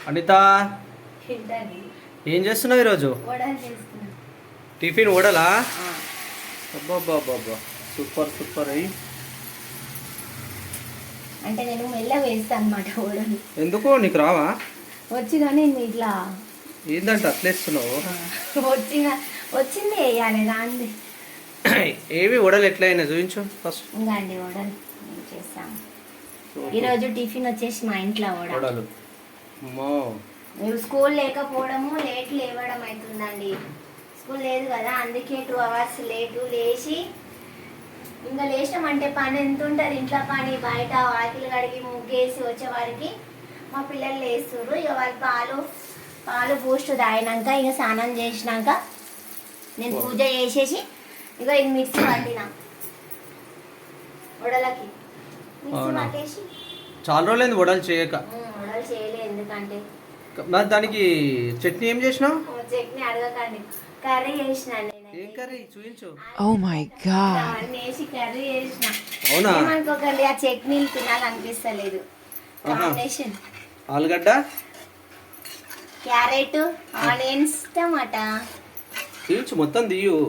అనిత ఏం చేస్తున్నావు ఈరోజు? టిఫిన్ వడలా? అబ్బాబ్బాబ్బా సూపర్ సూపర్. అయ్యి అంటే నేను మెల్లగా వేస్తాను అనమాట వడలు. ఎందుకు నీకు రావా? వచ్చినా నేను ఇట్లా ఏందంటే అట్లేస్తున్నావు? వచ్చింది వేయాలి రాంది. ఏవి వడలు ఎట్లయినా చూపించు ఫస్ట్. ఇంకా అండి వడలు చేస్తాను. ఈరోజు టిఫిన్ వచ్చేసి మా ఇంట్లో వడలు. మీరు స్కూల్ లేకపోవడము లేట్ లేవడం అవుతుందండి. స్కూల్ లేదు కదా, అందుకే 2 hours లేటు లేచి ఇంకా లేచినామంటే పని ఎంత ఉంటుంది ఇంట్లో పని, బయట వాకిలు కడిగి ముగ్గేసి వచ్చేవారికి మా పిల్లలు లేస్తున్నారు. ఇక వాళ్ళకి పాలు బూస్ట్ తాగినాక ఇక స్నానం చేసినాక నేను పూజ చేసేసి ఇక ఇది మిక్సీ పట్టినా వడలకి. మిక్సీ పట్టేసి చాలా రోజులైంది వడలు చేయక. వడలు చేయలే, ఎందుకంటే దానికి చట్నీ ఏం చేసినావు? చట్నీ అడగకండి, కర్రీ చేసిన. ఏం కర్రీ చూపించు. Oh my god. వేసి కర్రీ చేసిన. అవునా? ఏమనుకోకండి, ఆ చట్నీలు తినాలనిపిస్తలేదు. కాంబినేషన్ ఆలుగడ్డ, క్యారెట్, ఆనియన్స్, టమాటా చూపించు మొత్తం దియు.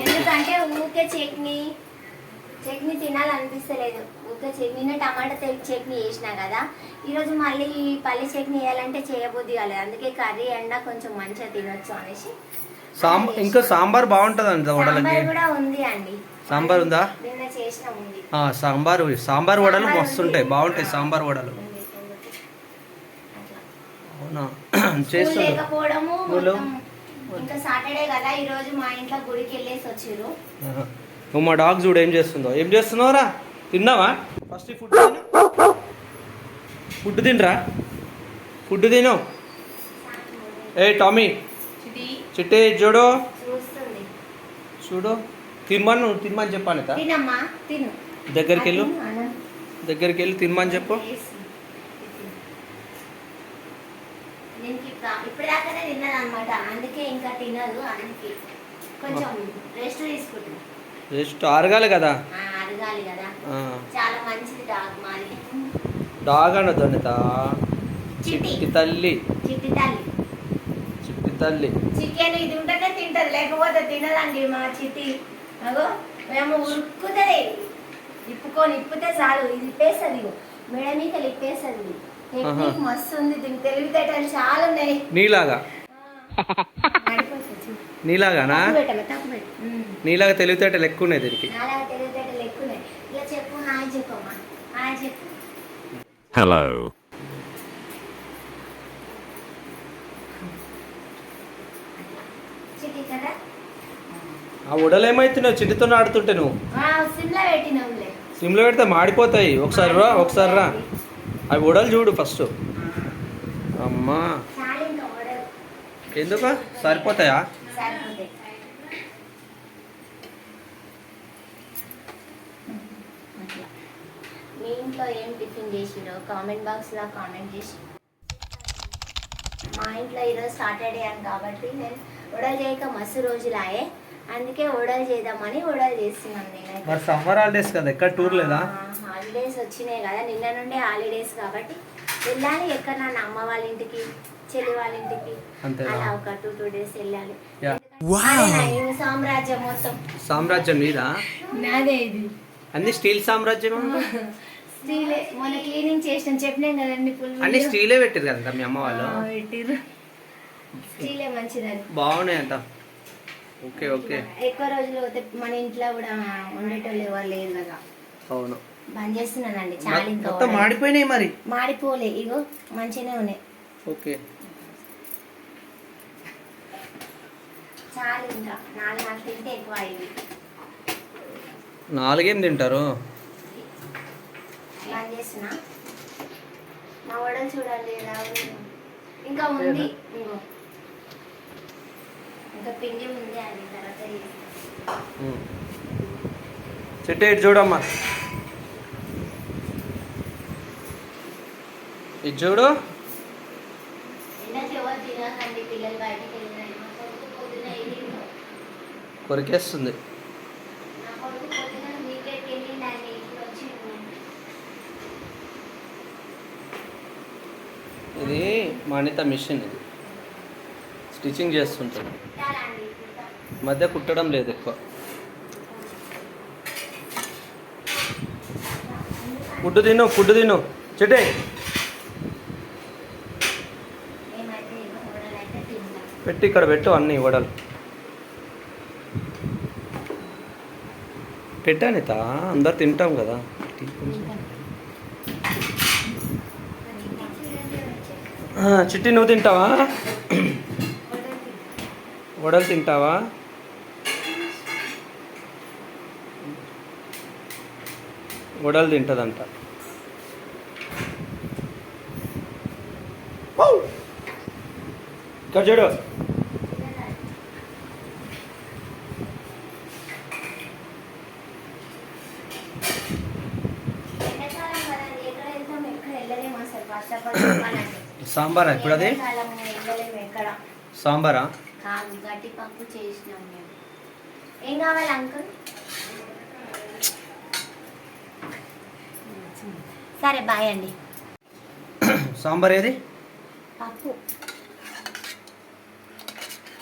ఎందుకంటే ఊకే చట్నీ తినాలనిపిస్తలేదు. ఊకే చట్నీ టమాటా చట్నీ చేసినా కదా, ఈరోజు మళ్ళీ పల్లి చట్నీ వేయాలంటే చేయబుద్ధి కాలేదు. అందుకే కర్రీ ఎండా కొంచెం మంచిగా తినొచ్చు అనేసి. ఇంకా సాంబార్ బాగుంటది అంట వడలకి. కూడా ఉంది అండి. సాంబార్ ఉందా? నిన్న చేసిన ఉంది సాంబార్ వడలు మస్తుంటాయి, బాగుంటాయి సాంబార్ వడలు. అవునా? లేకపోవడము ఇంకా సాటర్డే కదా, ఈ రోజు మా ఇంట్లో గుడికి వెళ్ళేసి వచ్చిర్రు. నువ్వు మా డాగ్ చూడు ఏం చేస్తున్నావురా? తిన్నావా? ఫస్ట్ ఫుడ్ తినరా? ఫుడ్ తిను. ఏ టామీ, చిట్టి చూడు తిమ్మని చెప్పాను. దగ్గరికి వెళ్ళి తిమ్మని చెప్పు. ఇప్పటిదాకానే తిన్నది అనమాట, అందుకే ఇంకా తినదు. అందుకే కొంచెం రెస్ట్ తీసుకుంటుంది. రెస్ట్ ఆరగాలి కదా. అరగాలి కదా. చాలా మంచిది డాగ్ మాది. డాగ్ అనొద్దు అనిత, చిట్టి తల్లి. చికెన్ ఇది ఉంటేనే తింటది, లేకపోతే తినదండి మా చిట్టి. అగో మేము ఉరుక్కుతుంది, ఇప్పితే చాలు ఇది ఇప్పేస్తుంది. మెడ మీద ఇప్పేస్తుంది. టెక్నిక్ మస్తు ఉంది, దీనికి తెలివితేటలు చాలా ఉన్నాయి. నీలాగానా? నీలాగా తెలివితేటలు ఎక్కువ ఉన్నాయి దీనికి. తెలివితేటలు ఎక్కువ ఉన్నాయి. ఇలా చెప్పు, హాయ్ చెప్పమ్మా, హాయ్ చెప్పు. Hello. చిట్టి కదా. ఆ వడలు ఏమైతున్నావు చిట్టితో ఆడుతుంటే? నువ్వు సిమ్లో పెడితే మాడిపోతాయి. ఒకసారి రా అవి వడలు చూడు ఫస్ట్. అమ్మా ఎందుకు సరిపోతాయా? మీ ఇంట్లో ఏం టిఫిన్ చేసిరో కామెంట్ బాక్స్లో కామెంట్ చేసి. మా ఇంట్లో ఈరోజు సాటర్డే అని కాబట్టి నేను వడలు చేయక మస్తు రోజులాయే, అందుకే వడలు చేద్దామని వడలు చేస్తున్నాను. నేను సమ్మర్ హాలిడేస్ కదా, ఎక్కడ టూర్ లేదా? హాలిడేస్ వచ్చినాయి కదా, నిన్న నుండే హాలిడేస్ కాబట్టి వెళ్ళాలి. ఎక్కడ నన్ను అమ్మ వాళ్ళ ఇంటికి, చెల్లి వాళ్ళ ఇంటికి అలా ఒక 2 days వెళ్ళాలి. సామ్రాజ్యం మొత్తం సామ్రాజ్యం మీదా? నాదే ఇది. అన్ని స్టీల్ సామ్రాజ్యం. స్టీలే. మొన్న క్లీనింగ్ చేసిన చెప్పినాం కదండి, అన్ని స్టీలే పెట్టారు కదా మీ అమ్మ వాళ్ళు. పెట్టిర్రు. స్టీలే మంచిదని. బాగున్నాయి అంట. ఓకే. ఎక్కువ రోజులు పోతే మన ఇంట్లో కూడా ఉండేటోళ్ళు ఎవరు లేదు కదా. అవును. బంద్ చేస్తున్నానండి చాలా. ఇంకా మాడిపోయినాయి. మరి మాడిపోలే, ఇగో మంచిగానే ఉన్నాయి. ఓకే చాలు. ఇంకా 4 తింటే ఎక్కువ అయింది. 4 తింటారు. బంద్ చేసిన. మా వడలు చూడండి ఎలా ఇంకా ఉంది. ఇంకా పిండి ఉంది, అది తర్వాత చెట్టు ఇటు చూడమ్మా, ఇది చూడు. కొరికేస్తుంది. ఇది మా అనిత మిషన్, ఇది స్టిచ్చింగ్ చేస్తుంటుంది. కుట్టాలండి. మధ్య కుట్టడం లేదు ఎక్కువ. ఫుడ్ తిను చెట్టే. ఏమైతే వడలైతే తింటాం. పెట్టి ఇక్కడ పెట్టు అన్ని వడలు. పెట్టానిత అందరు తింటాం కదా. చిట్టి నువ్వు తింటావా? వడలు తింటావా? వడలు తింటుందంట. ఇక్కడ చూడు. ఎండాకాలం కదండి, ఎక్కడ వెళ్తాం, ఎక్కడ వెళ్ళలేము అసలు. కష్టపడి చెప్పాలంటే సాంబారా ఇప్పుడు అది? ఎండాకాలం వెళ్ళలేము ఎక్కడ. సాంబారా? కాదు, గట్టి పప్పు చేసినాం మేము. ఏం కావాలి అంకుల్? సరే బాయ్ అండి. సాంబార్ ఏది? పప్పు,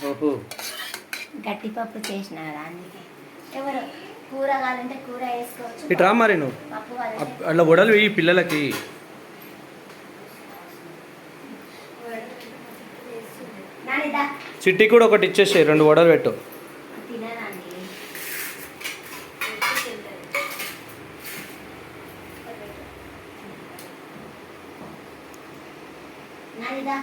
ఓహో, గట్టి పప్పు చేసిన కదా అందుకే. ఎవరు కూర కావాలంటే కూర వేసుకోవచ్చు. ఇట్రా మరి నువ్వు. పప్పు కావాలంటే అట్లా వడలు ఈ పిల్లలకి. నానిదా చిట్టి కూడా ఒకటి ఇచ్చేసి 2 వడలు పెట్టు. తినదండి. నానిదా